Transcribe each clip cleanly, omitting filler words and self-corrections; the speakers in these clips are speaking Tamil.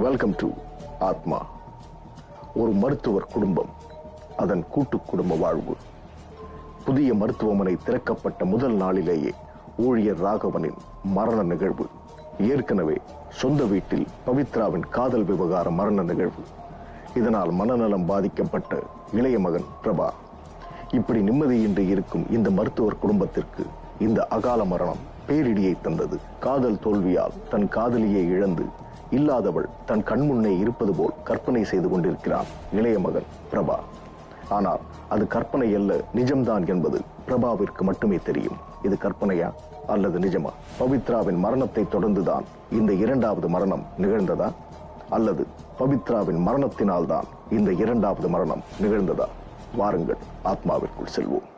வெல்கம் டு ஆத்மா. ஒரு மருத்துவர் குடும்பம், அதன் கூட்டு குடும்ப வாழ்வு. புதிய மருத்துவமனை திறக்கப்பட்ட முதல் நாளிலேயே ஊழியர் ராகவனின் மரண நிகழ்வு. ஏற்கனவே சொந்த வீட்டில் பவித்ராவின் காதல் விவகார மரண நிகழ்வு. இதனால் மனநலம் பாதிக்கப்பட்ட இளைய மகன் பிரபா. இப்படி நிம்மதியின்றி இருக்கும் இந்த மருத்துவர் குடும்பத்திற்கு இந்த அகால மரணம் பேரிடியை தந்தது. காதல் தோல்வியால் தன் காதலியை இழந்து இல்லாதவள் தன் கண்முன்னே இருப்பது போல் கற்பனை செய்து கொண்டிருக்கிறான் இளைய மகன் பிரபா. ஆனால் அது கற்பனை அல்ல, நிஜம்தான் என்பது பிரபாவிற்கு மட்டுமே தெரியும். இது கற்பனையா அல்லது நிஜமா? பவித்ராவின் மரணத்தை தொடர்ந்துதான் இந்த இரண்டாவது மரணம் நிகழ்ந்ததா அல்லது பவித்ராவின் மரணத்தினால் தான் இந்த இரண்டாவது மரணம் நிகழ்ந்ததா? வாருங்கள் ஆத்மாவிற்குள் செல்வோம்.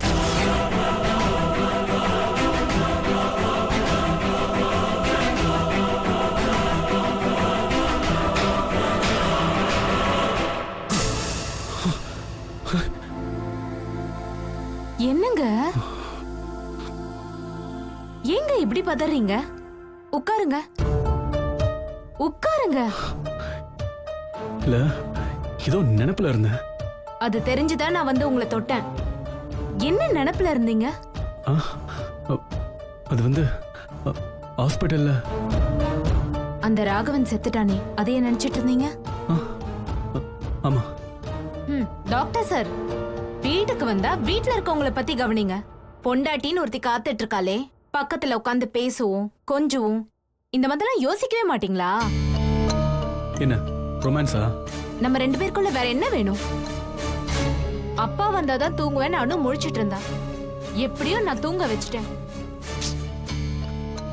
என்னங்க ஏங்க இப்படி பதறீங்க? உட்காருங்க உட்காருங்க. இல்ல, ஏதோ நினைப்புல இருந்தேன். அது தெரிஞ்சுதான் நான் வந்து உங்களை தொட்டேன். என்ன நினைப்புல இருந்தீங்க? அது வந்து ஹாஸ்பிட்டல்ல அந்த ராகவன் செத்துட்டானே, அதையே நினைச்சிட்டு இருந்தீங்க? ஆமா. டாக்டர் சார், வீட்டுக்கு வந்தா வீட்டுல இருக்கவங்கள பத்தி கவனிங்க. பொண்டாட்டின்னு ஒருத்தி காத்துட்டு இருக்காளே, பக்கத்துல உட்காந்து பேசுவோம் கொஞ்சுவோம், இந்த மாதிரிலாம் யோசிக்கவே மாட்டீங்களா? என்ன ரொமான்ஸா? நம்ம ரெண்டு பேருக்குள்ள வேற என்ன வேணும்? அப்பா வந்தாதான் தூங்குவேன் நானும் முழிச்சிட்டு இருந்தா. எப்படியோ நான் தூங்க வச்சுட்டேன்.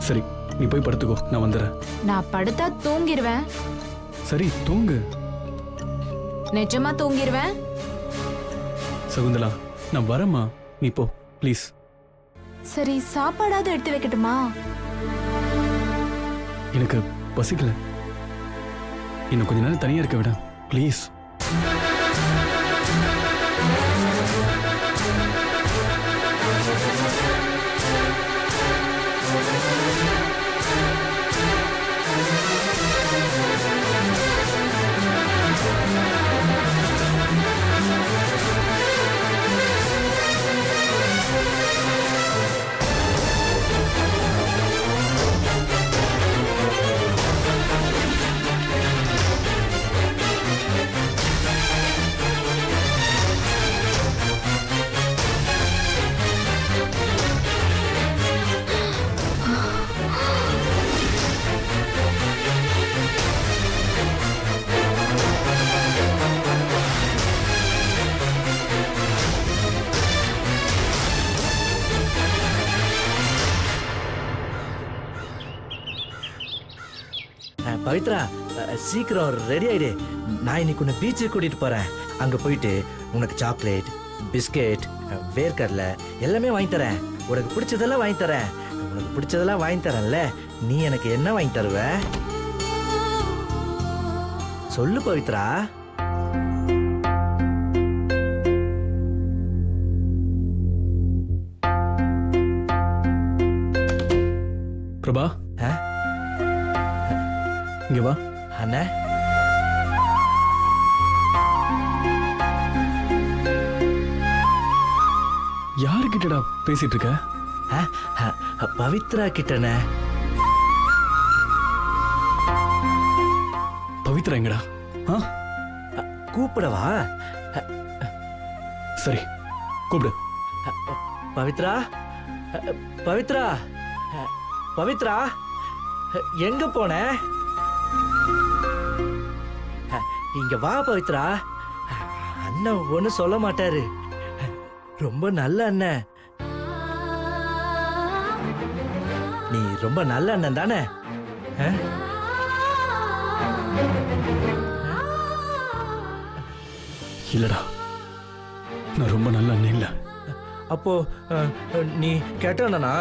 சரி, நீ போய் படுத்துக்கோ, நான் வந்துடுறேன். நான் படுத்தா தூங்கிடுவேன். சரி, தூங்கு. நிஜமா தூங்கிடுவேன். சகுந்தலா, நான் வரேம்மா, நீ போ ப்ளீஸ். சரி, சாப்பாடாவது எடுத்து வைக்கட்டுமா? எனக்கு பசிக்கல, இன்னும் கொஞ்ச நேரம் தனியா இருக்க விட ப்ளீஸ். பவித்ரா, சீக்கிரம் ரெடி ஆயிடு. நான் இன்னைக்கு உன்னை பீச்சுக்கு கூட்டிட்டு போறேன். அங்க போயிட்டு உனக்கு சாக்லேட், பிஸ்கெட், வேர்க்கடலை எல்லாமே வாங்கி தரேன். உனக்கு பிடிச்சதெல்லாம் வாங்கி தரேன். உனக்கு பிடிச்சதெல்லாம் வாங்கி தரேன்ல, நீ எனக்கு என்ன வாங்கி தருவ? சொல்லு பவித்ரா. பிரபா, இங்க வா. அண்ணா, யாருக்கிட்டடா பேசிட்டு இருக்க? பவித்ரா கிட்டண்ணே. பவித்ரா எங்கடா? கூப்பிடவா? சரி, கூப்பிடு. பவித்ரா, பவித்ரா, பவித்ரா, எங்க போன? இங்க வா பவித்ரா. அண்ணன் ஒண்ணு சொல்ல மாட்டாரு. ரொம்ப நல்ல அண்ணன். நீ ரொம்ப நல்ல அண்ணன் தானே? இல்லடா, நான் ரொம்ப நல்ல அண்ணன் இல்ல. அப்போ நீ கேட்ட அண்ணனா?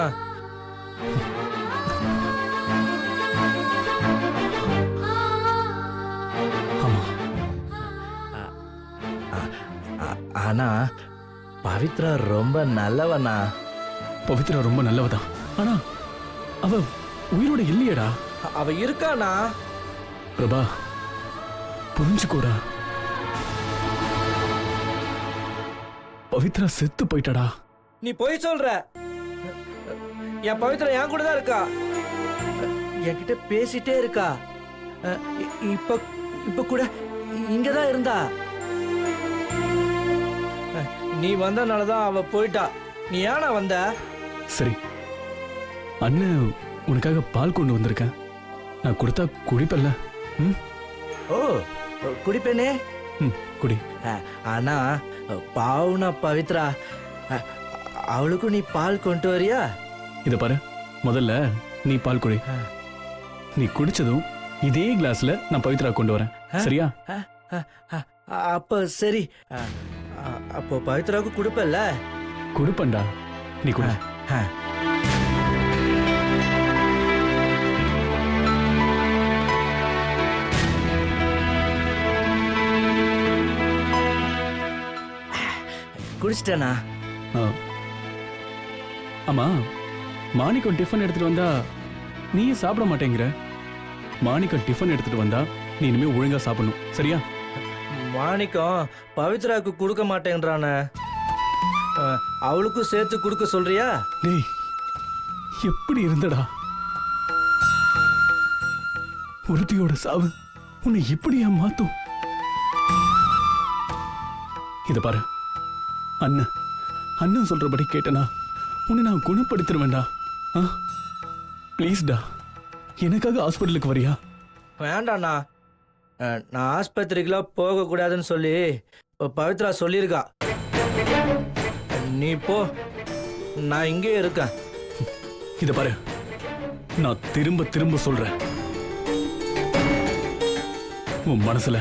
ஆனா பவித்ரா ரொம்ப நல்லவனா? பவித்ரா ரொம்ப நல்லவதான், ஆனா அவ உயிரோட இல்லையடா. அவ இருக்கானா? பிரபா, புரிஞ்சுக்கூடா. பவித்ரா செத்து போயிட்டடா. நீ போய் சொல்ற. என் பவித்ரா என் கூட தான் இருக்கா, என்கிட்ட பேசிட்டே இருக்கா. இப்ப இப்ப கூட இங்கதான் இருந்தா. நீ வந்தனாலதான் அவ போயிட்டா. நீ ஏனா வந்த? சரி, அண்ணன் உனக்காக பால் கொண்டு வந்திருக்கேன். நான் கொடுத்தா குடிப்பல்ல? ம், ஓ குடிப்பேனே. குடி. ஆனா பாவுனா பவித்ரா, அவளுக்கும் நீ பால் கொண்டு வரியா? இத பாரு, முதல்ல நீ பால் குடி. நீ குடிச்சதும் இதே கிளாஸ்ல நான் பவித்ரா கொண்டு வரேன், சரியா? அப்ப சரி. அப்போ பவித்ராவுக்கு கொடுப்பல்ல? குடுப்பண்டா, நீ குடி. குடிச்சிட்டேனா? ஆமா, மாணிக்கம் டிஃபன் எடுத்துட்டு வந்தா நீ சாப்பிட மாட்டேங்கிற. மாணிக்கம் டிஃபன் எடுத்துட்டு வந்தா நீ இனிமே ஒழுங்கா சாப்பிடணும், சரியா? மாணிக்கம் பவித்ராவுக்கு கொடுக்க மாட்டேன்றான, அவளுக்கும் சேர்த்து கொடுக்க சொல்றியா? டேய், எப்படி இருந்தடா? ஒருத்தியோட சாவு உன்னை எப்படியா மாத்தும்? இத பாரு, அண்ணன் சொல்றபடி கேட்டனா உன்னை நான் குணப்படுத்திடுவேன்டா. ப்ளீஸ்டா, எனக்காக ஹாஸ்பிட்டலுக்கு வரியா? வேண்டாண்ணா, நான் ஆஸ்பத்திரிக்கெல்லாம் போக கூடாதுன்னு சொல்லி பவித்ரா சொல்லியிருக்கா. நீ போ, நான் இங்கே இருக்கேன். இத பாரு, நான் திரும்ப திரும்ப சொல்றேன், உன் மனசுல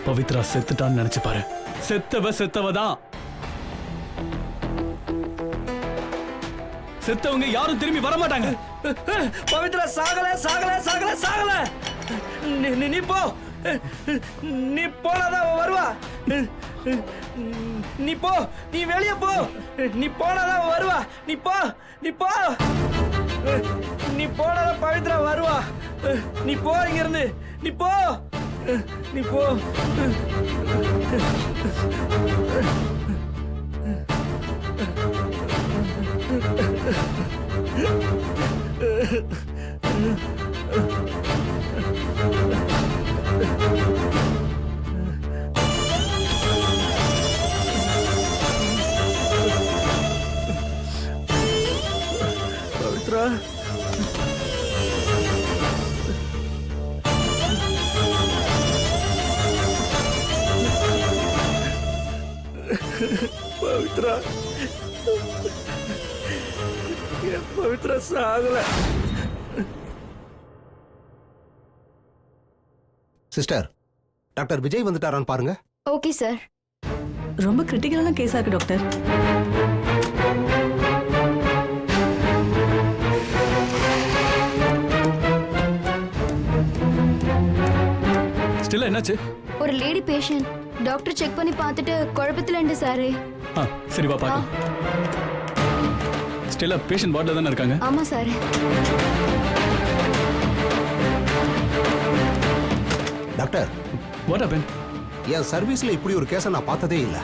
பவித்ரா செத்துட்டான்னு நினைச்சு பாரு. செத்தவதான். செத்தவங்க யாரும் திரும்பி வர மாட்டாங்க. பவித்ரா சாகல சாகல சாகல சாகல. நீ போ, நீ போனாதான் அவ வருவா. நீ போ, நீ வெளியே போ. நீ போனாதான் அவ வருவா. நீ போ, நீ போ. நீ போனாதான் பவித்ரா வருவா. நீ போ இங்க இருந்து. நீ போ, நீ போ. பவித்ரா, பவித்ரா, என் பவித்ரா சாகல. சிஸ்டர், டாக்டர் விஜய் வந்துட்டாரான்னு பாருங்க. Okay sir. ரொம்ப கிரிட்டிக்கலான கேஸா இருக்கு டாக்டர். ஸ்டில் என்னாச்சு? ஒரு லேடி பேஷண்ட் டாக்டர் செக் பண்ணி பார்த்துட்டு குழப்பத்துல இருந்து சாரே. சரி, வா பாக்கலாம். ஸ்டில் பேஷண்ட் வார்ட்ல தானே இருக்காங்க? ஆமா சார். Doctor, what happen? என் சர்வீஸ்ல இப்படி ஒரு கேஸை நான் பார்த்ததே இல்ல.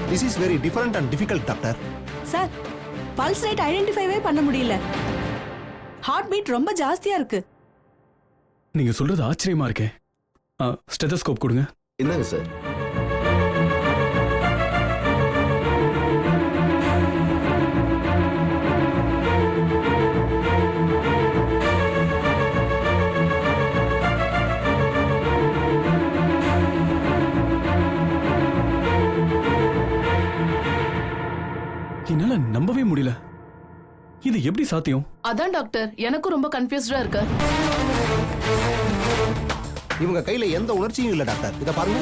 This is very different and difficult doctor. Sir, pulse rate ஐடென்டிஃபைவே பண்ண முடியல. ஹார்ட் பீட் ரொம்ப ஜாஸ்தியா இருக்கு. நீங்க சொல்றது ஆச்சரியமா இருக்கே. ஸ்டெதஸ்கோப் கொடுங்க. என்னங்க சார்? என்னால நம்பவே முடியல. இது எப்படி சாத்தியம்? அதான் டாக்டர், எனக்கும் ரொம்ப கன்ஃபியூஸ்டா இருக்கு. இவங்க கையில எந்த உணர்ச்சியும் இல்ல டாக்டர். இத பாருங்க.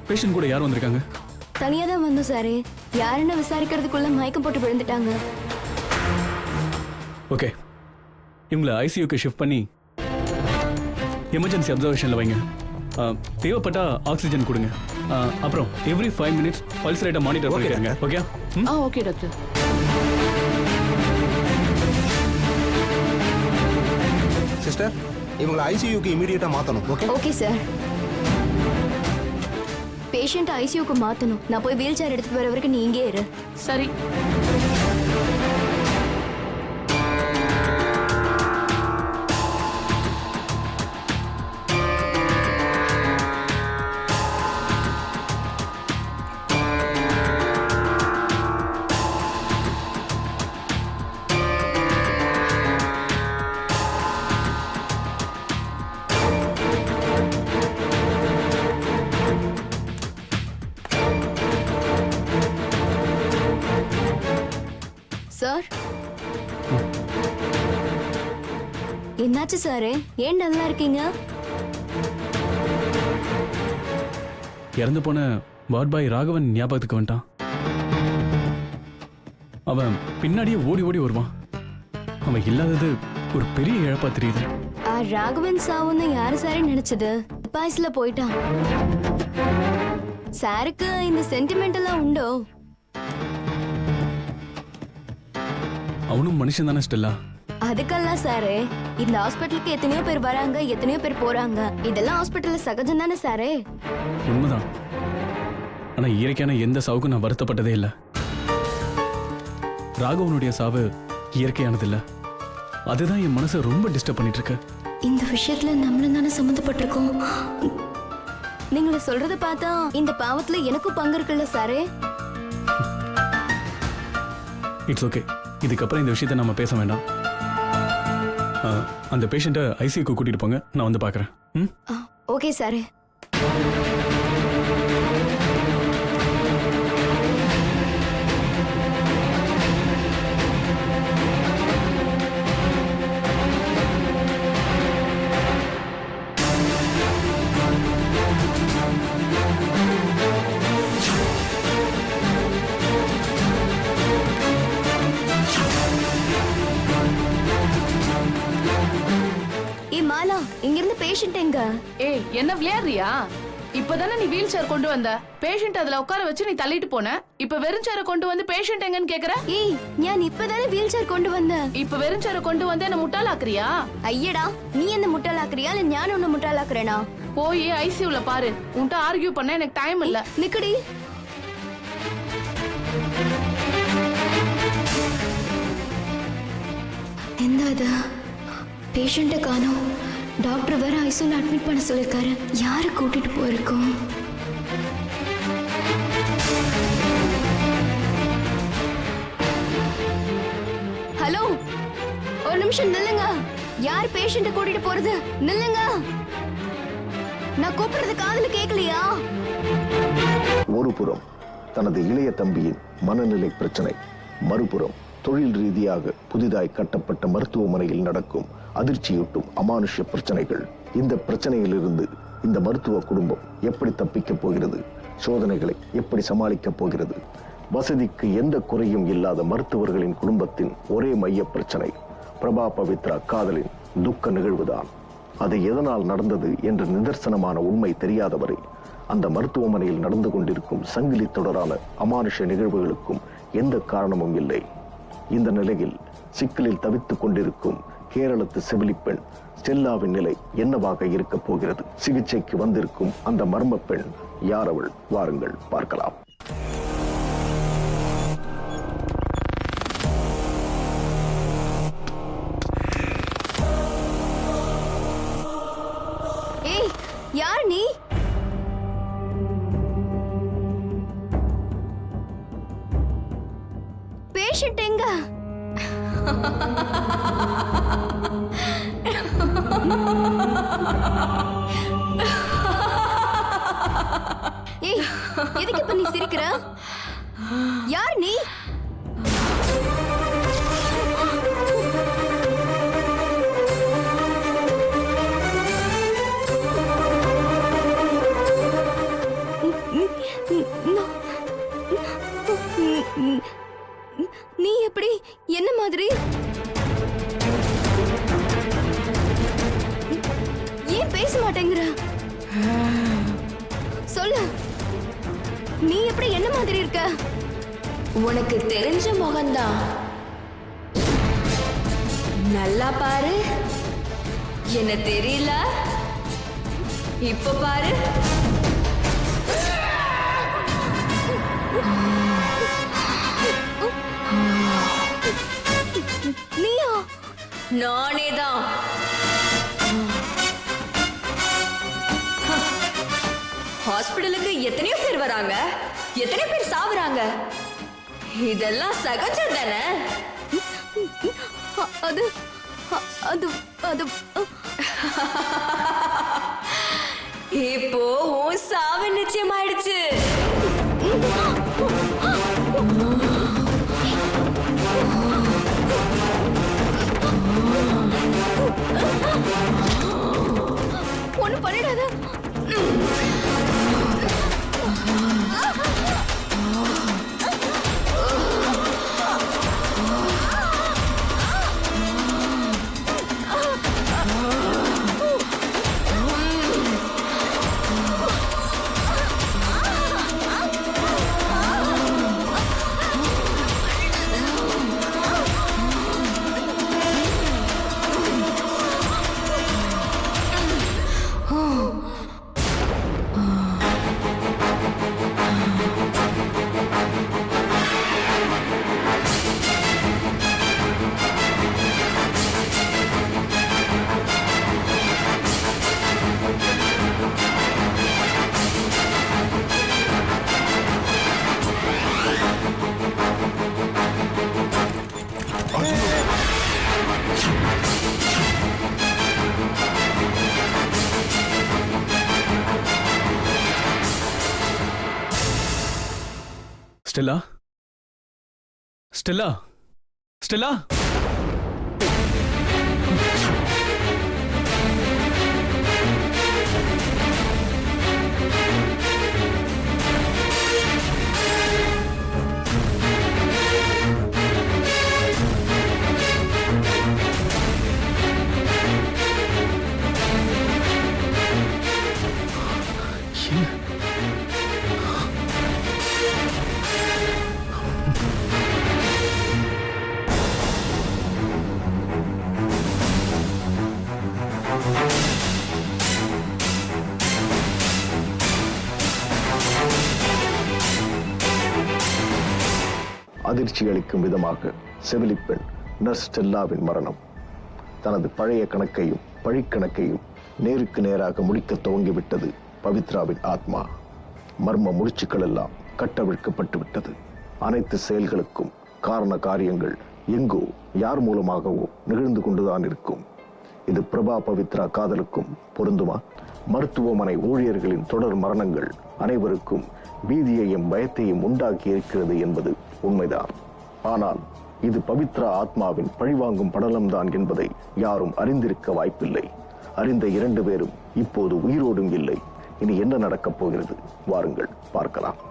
பேஷண்ட் கூட யார் வந்திருக்காங்க? தனியா தான் வந்தோம் சாரே. யாருன்னு விசாரிக்கிறதுக்குள்ள மயக்கம் போட்டு விழுந்துட்டாங்க. ஓகே, இவங்களை ஐசியூக்கு ஷிஃப்ட் பண்ணி எமர்ஜென்சி அப்சர்வேஷன்ல வைங்க. தேவைப்பட்டா ஆக்சிஜன் கொடுங்க. அப்புறம் எவ்ரி 5 minutes பல்ஸ் ரேட்டை மானிட்டர் பண்ணிடுங்க. ஓகே? Okay doctor. சிஸ்டர் இவங்களை ஐசியூக்கு இமீடியட்டா மாத்தணும். Okay okay sir. பேஷண்ட் ஐசியூக்கு மாத்தணும். நான் போய் வீல் சேர் எடுத்துட்டு வர வரைக்கும் நீ இங்கே இரு. சரி. சார் என்னாச்சு சார்? ஏன் நல்லா இருக்கீங்க? இறந்து போன வார்ட் பாய் ராகவன் ஞாபகத்துக்கு வந்துட்டான். அவன் பின்னாடியே ஓடி ஓடி வருவான். அவன் இல்லாதது ஒரு பெரிய இழப்பா தெரியுது. ராகவன் சாவுன்னு யாரு சாரே நினைச்சது? பாய்ஸ்ல போயிட்டான். சாருக்கு இந்த சென்டிமெண்ட் எல்லாம் உண்டோ? அவனும் மனுஷன் தானே ஸ்டெல்லா. அதுக்கெல்லாம் சாரு, இந்த ஹாஸ்பிட்டலுக்கு எத்தனையோ பேர் வராங்க, எத்தனையோ பேர் போறாங்க. இதெல்லாம் ஹாஸ்பிட்டல்ல சகஜம் தானே சாரே? உண்மைதான். ஆனா இயற்கையான எந்த சாவுக்கும் நான் வருத்தப்பட்டதே இல்லை. ராகவனுடைய சாவு இயற்கையானது இல்ல. அதுதான் என் மனசை ரொம்ப டிஸ்டர்ப் பண்ணிட்டு இருக்கு. இந்த விஷயத்துல நம்மளும் தானே சம்மந்தப்பட்டிருக்கோம். நீங்கள சொல்றத பார்த்தா இந்த பாவத்துல எனக்கும் பங்கு இருக்குல்ல சாரே? It's okay. இதுக்கப்புறம் இந்த விஷயத்தை நம்ம பேச வேண்டாம். அந்த பேஷண்ட்டை ஐசியூக்கு கூட்டிட்டு போங்க, நான் வந்து பார்க்குறேன். ஓகே சாரே. இங்கிருந்து பேஷண்ட் எங்க? ஏய், என்ன விளையாடுறியா? இப்பதானே நீ வீல் சேர் கொண்டு வந்த. பேஷண்ட் அதுல உட்கார வச்சு நீ தள்ளிட்டு போன. இப்ப வெறும் சேரை கொண்டு வந்து பேஷண்ட் எங்கன்னு கேக்குற? ஏய், நான் இப்பதானே வீல் சேர் கொண்டு வந்தேன். இப்ப வெறும் சேரை கொண்டு வந்து என்ன முட்டாளாக்குறியா? ஐயடா, நீ என்ன முட்டாளாக்குறியா இல்ல நான் உன்னை முட்டாளாக்குறேனா? போய் ஐசியூல பாரு. உன்கிட்ட ஆர்கியூ பண்ண எனக்கு டைம் இல்ல. நிக்கடி. என்னது? பேஷண்ட்டை காணோம். டாக்டர் வேற ஐசியூல அட்மிட் பண்ண சொல்லிருக்காரு. யாரை கூட்டிட்டு போயிருக்கோம்? ஹலோ, ஒரு நிமிஷம் நில்லுங்க. யார் பேஷண்ட்டை கூட்டிட்டு போறது? நில்லுங்க. நான் கூப்பிடுறது காதுல கேட்கலையா? ஒரு புறம் தனது இளைய தம்பியின் மனநிலை பிரச்சனை, மறுபுறம் தொழில் ரீதியாக புதிதாய் கட்டப்பட்ட மருத்துவமனையில் நடக்கும் அதிர்ச்சியூட்டும் அமானுஷ்ய பிரச்சனைகள். இந்த பிரச்சனையிலிருந்து இந்த மருத்துவ குடும்பம் எப்படி தப்பிக்கப் போகிறது? சோதனைகளை எப்படி சமாளிக்கப் போகிறது? வசதிக்கு எந்த குறையும் இல்லாத மருத்துவர்களின் குடும்பத்தின் ஒரே மைய பிரச்சனை பிரபா பவித்ரா காதலின் துக்க நிகழ்வுதான். அது எதனால் நடந்தது என்ற நிதர்சனமான உண்மை தெரியாதவரை அந்த மருத்துவமனையில் நடந்து கொண்டிருக்கும் சங்கிலி தொடரான அமானுஷ நிகழ்வுகளுக்கும் எந்த காரணமும் இல்லை. இந்த நிலையில் சிக்கலில் தவித்துக் கொண்டிருக்கும் கேரளத்து செவிலி பெண் ஸ்டெல்லாவின் நிலை என்னவாக இருக்க போகிறது? சிகிச்சைக்கு வந்திருக்கும் அந்த மர்ம பெண் யார் அவள்? வாருங்கள் பார்க்கலாம். ஏய், யார் நீ? பேஷண்ட் எங்க? ஏய், எதுக்கு இப்ப நீ சிரிக்கிற? யார் நீ? நீ எப்படி என்ன மாதிரி? ஏன் பேச மாட்டேங்கிற? சொல்லு, நீ எப்படி என்ன மாதிரி இருக்க? உனக்கு தெரிஞ்ச முகம்தான். நல்லா பாரு. என்ன தெரியல இப்ப பாரு. நீயா? நானேதான். ஹாஸ்பிடலுக்கு எத்தனையோ பேர் வராங்க, எத்தனையோ பேர் சாவுறாங்க. இதெல்லாம் சகஜம் தானே? அது அது அது இப்போ உன் சாவு நிச்சயமாயிடுச்சு. ஒண்ணு பண்ணிடாத. Stella, Stella, Stella. அதிர்ச்சி அளிக்கும் விதமாக செவிலிப்பெண் நர்ஸ் ஸ்டெல்லாவின் மரணம் தனது பழைய கணக்கையும் பழிக்கணக்கையும் நேருக்கு நேராக முடிக்க துவங்கிவிட்டது. பவித்ராவின் ஆத்மா மர்ம முடிச்சுக்கள் எல்லாம் கட்டவிழ்க்கப்பட்டு விட்டது. அனைத்து செயல்களுக்கும் காரண காரியங்கள் எங்கோ யார் மூலமாகவோ நிகழ்ந்து கொண்டுதான் இருக்கும். இது பிரபா பவித்ரா காதலுக்கும் பொருந்துமா? மருத்துவமனை ஊழியர்களின் தொடர் மரணங்கள் அனைவருக்கும் பீதியையும் பயத்தையும் உண்டாக்கி இருக்கிறது என்பது உண்மைதான். ஆனால் இது பவித்ரா ஆத்மாவின் பழிவாங்கும் படலம்தான் என்பதை யாரும் அறிந்திருக்க வாய்ப்பில்லை. அறிந்த 2 பேரும் இப்போது உயிரோடும் இல்லை. இனி என்ன நடக்கப் போகிறது? வாருங்கள் பார்க்கலாம்.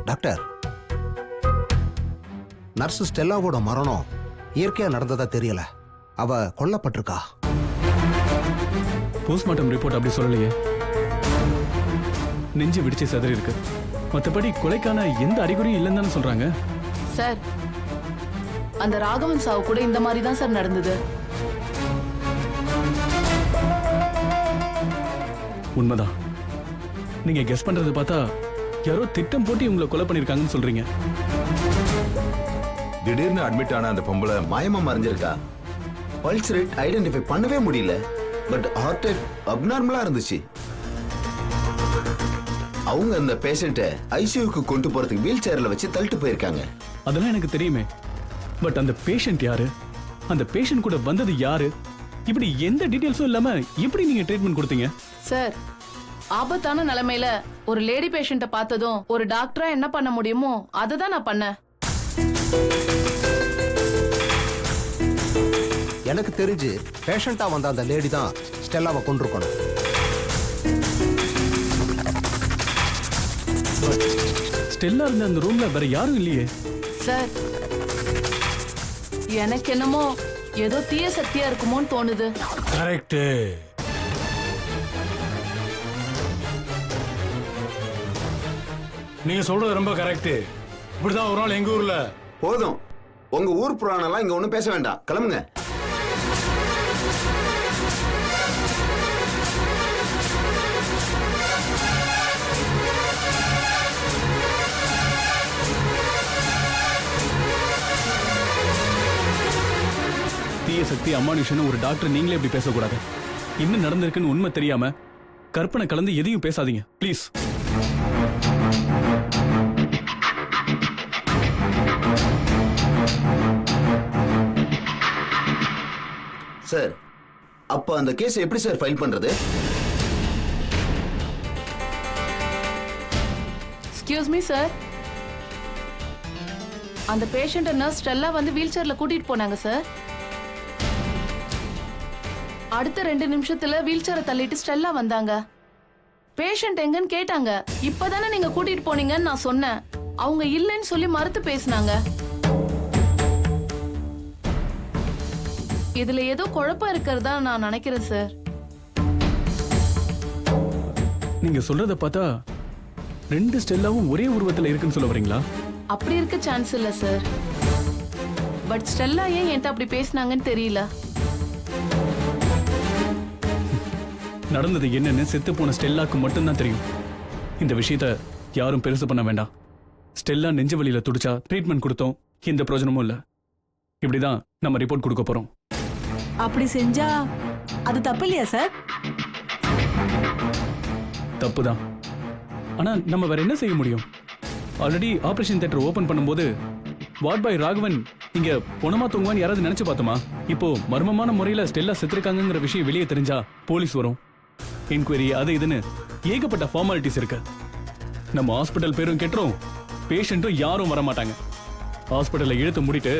டாக்டர், நர்ஸ் ஸ்டெல்லாவோட மரணம் இயற்கையா நடந்ததா தெரியல. அவ கொல்லப்பட்டிருக்கா. போஸ்ட்மார்ட்டம் ரிப்போர்ட் அப்படி சொல்லலையே. நெஞ்சு விடிச்சு சதறி இருக்கு. மற்றபடி கொலைக்கான எந்த அறிகுறியும் இல்லைன்னு தானே சொல்றாங்க. சார், அந்த ராகவன் சாவு கூட இந்த மாதிரி தான் சார் நடந்தது. உண்மைதான். நீங்க கெஸ் பண்றது பார்த்தா யாரோ திட்டம் போட்டு உங்களை கொலை பண்ணிருக்காங்கன்னு சொல்றீங்க. திடீர்னு அட்மிட் ஆன அந்த பொம்பளை மாயமா மறைஞ்சிருக்கா. பல்ஸ் ரேட் ஐடென்டிஃபை பண்ணவே முடியல. பட் ஹார்ட் ரேட் அப்நார்மலா இருந்துச்சு. அவங்க அந்த பேஷண்ட்டை ஐசியூக்கு கொண்டு போறதுக்கு வீல் சேர்ல வச்சு தள்ளிட்டு போயிருக்காங்க. அதெல்லாம் எனக்கு தெரியுமே. பட் அந்த பேஷண்ட் யாரு, அந்த பேஷண்ட் கூட வந்தது யாரு, இப்படி எந்த டீடைல்ஸும் இல்லாம எப்படி நீங்க ட்ரீட்மெண்ட் கொடுத்தீங்க? சார், ஆபத்தான நிலைமையில ஒரு லேடி பேஷண்ட்டை பார்த்ததும் ஒரு டாக்டரா என்ன பண்ண முடியுமோ அதை தான் நான் பண்ணேன். எனக்கு தெரிஞ்சு பேஷண்டா வந்த அந்த லேடி தான் ஸ்டெல்லாவை கொண்டிருக்கணும். ஸ்டெல்லா இருந்த அந்த ரூம்ல வேற யாரும் இல்லையே. சார் எனக்கு என்னமோ ஏதோ தீய சக்தியா இருக்குமோன்னு தோணுது. கரெக்ட். நீங்க சொல்றது ரொம்ப கரெக்ட். இப்படிதான் ஒரு நாள் எங்க ஊர்ல. போதும், உங்க ஊர் புராணம்லாம் இங்க ஒண்ணும் பேச வேண்டாம், கிளம்புங்க. தீய சக்தி அமானுஷன் ஒரு டாக்டர் நீங்களே இப்படி பேசக்கூடாது. என்ன நடந்திருக்குன்னு உண்மை தெரியாம கற்பனை கலந்து எதையும் பேசாதீங்க ப்ளீஸ். சார், அப்ப அந்த கேஸ் எப்படி சார் ஃபைல் பண்றது? எக்ஸ்கியூஸ் மீ சார், அந்த பேஷண்ட் நர்ஸ் ஸ்டெல்லா வந்து வீல் சேர்ல கூட்டிட்டு போனாங்க சார். அடுத்த 2 நிமிஷத்துல வீல் சேரை தள்ளிட்டு ஸ்டெல்லா வந்தாங்க. பேஷண்ட் எங்கன்னு கேட்டாங்க. இப்பதானே நீங்க கூட்டிட்டு போனீங்கன்னு நான் சொன்னேன். அவங்க இல்லைன்னு சொல்லி மறுத்து பேசினாங்க. இதுல ஏதோ குழப்பம் இருக்கிறதா நான் நினைக்கிறேன் சார். நீங்க சொல்றத பார்த்தா 2 ஸ்டெல்லாவும் ஒரே உருவத்துல இருக்குன்னு சொல்ல வரீங்களா? அப்படி இருக்க சான்ஸ் இல்ல சார். பட் ஸ்டெல்லா ஏன் என்கிட்ட அப்படி பேசினாங்கன்னு தெரியல. நடந்தது என்னன்னு செத்து போன ஸ்டெல்லாக்கு மட்டும்தான் தெரியும். இந்த விஷயத்த யாரும் பெருசு பண்ண வேண்டாம். ஸ்டெல்லா நெஞ்சு வலியில துடிச்சா ட்ரீட்மெண்ட் கொடுத்தோம், எந்த பிரயோஜனமும் இல்ல. இப்படிதான் நம்ம ரிப்போர்ட் கொடுக்க போறோம். அப்படி செஞ்சா அது தப்பு இல்லையா சார்? தப்புதான். ஆனா நம்ம வேற என்ன செய்ய முடியும்? ஆல்ரெடி ஆபரேஷன் தியேட்டர் ஓபன் பண்ணும்போது வார்ட் பாய் ராகவன் இங்க பொணமா தூங்குவான்னு யாராவது நினைச்சு பார்த்தோமா? இப்போ மர்மமான முறையில ஸ்டெல்லா செத்துருக்காங்கிற விஷயம் வெளியே தெரிஞ்சா போலீஸ் வரும், என்கொயரி, அது இதுன்னு ஏகப்பட்ட ஃபார்மாலிட்டிஸ் இருக்கு. நம்ம ஹாஸ்பிட்டல் பேரும் கெட்டுரும், பேஷண்ட்டும் யாரும் வர மாட்டாங்க. ஹாஸ்பிட்டல்ல இழுத்து மூடிட்டு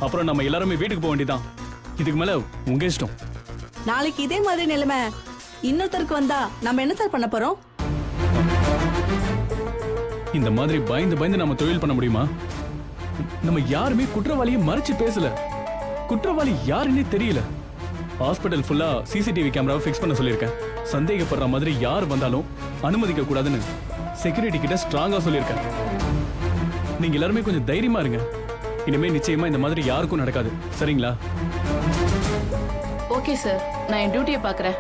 அப்புறம் நம்ம எல்லாருமே வீட்டுக்கு போக வேண்டியதான். இதுக்கு மேல உங்க இஷ்டம். நாளைக்கு இதே மாதிரி நிலைமை இன்னொருத்தருக்கு வந்தா நம்ம என்ன சார் பண்ண போறோம்? இந்த மாதிரி பயந்து பயந்து நம்ம தொழில் பண்ண முடியுமா? நம்ம யாருமே குற்றவாளியை மறைச்சு பேசல. குற்றவாளி யாருன்னே தெரியல. ஹாஸ்பிட்டல் ஃபுல்லா சிசிடிவி கேமராவை ஃபிக்ஸ் பண்ண சொல்லியிருக்கேன். சந்தேகப்படுற மாதிரி யார் வந்தாலும் அனுமதிக்க கூடாதுன்னு செக்யூரிட்டி கிட்ட ஸ்ட்ராங்கா சொல்லியிருக்கேன். நீங்க எல்லாருமே கொஞ்சம் தைரியமா இருங்க. இனிமே நிச்சயமா இந்த மாதிரி யாருக்கும் நடக்காது, சரிங்களா? ஓகே சார், நான் என் டியூட்டியை பார்க்குறேன்.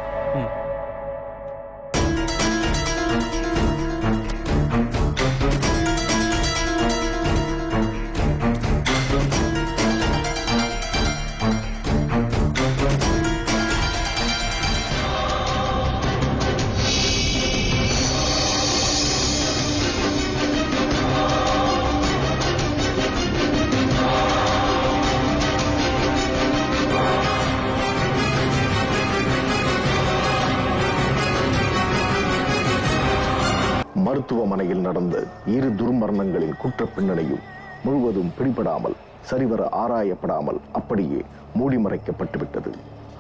மருத்துவமனையில் நடந்த 2 துர்மரணங்களின் குற்ற பின்னணியும் முழுவதும் பிடிபடாமல் சரிவர ஆராயப்படாமல் அப்படியே மூடி மறைக்கப்பட்டு விட்டது.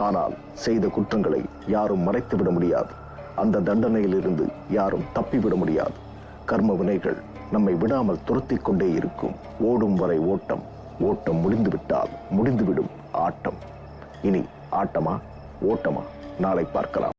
ஆனால் செய்த குற்றங்களை யாரும் மறைத்துவிட முடியாது. அந்த தண்டனையிலிருந்து யாரும் தப்பிவிட முடியாது. கர்ம வினைகள் நம்மை விடாமல் துரத்திக் கொண்டே இருக்கும். ஓடும் வரை ஓட்டம், ஓட்டம் முடிந்துவிட்டால் முடிந்துவிடும் ஆட்டம். இனி ஆட்டமா ஓட்டமா? நாளை பார்க்கலாம்.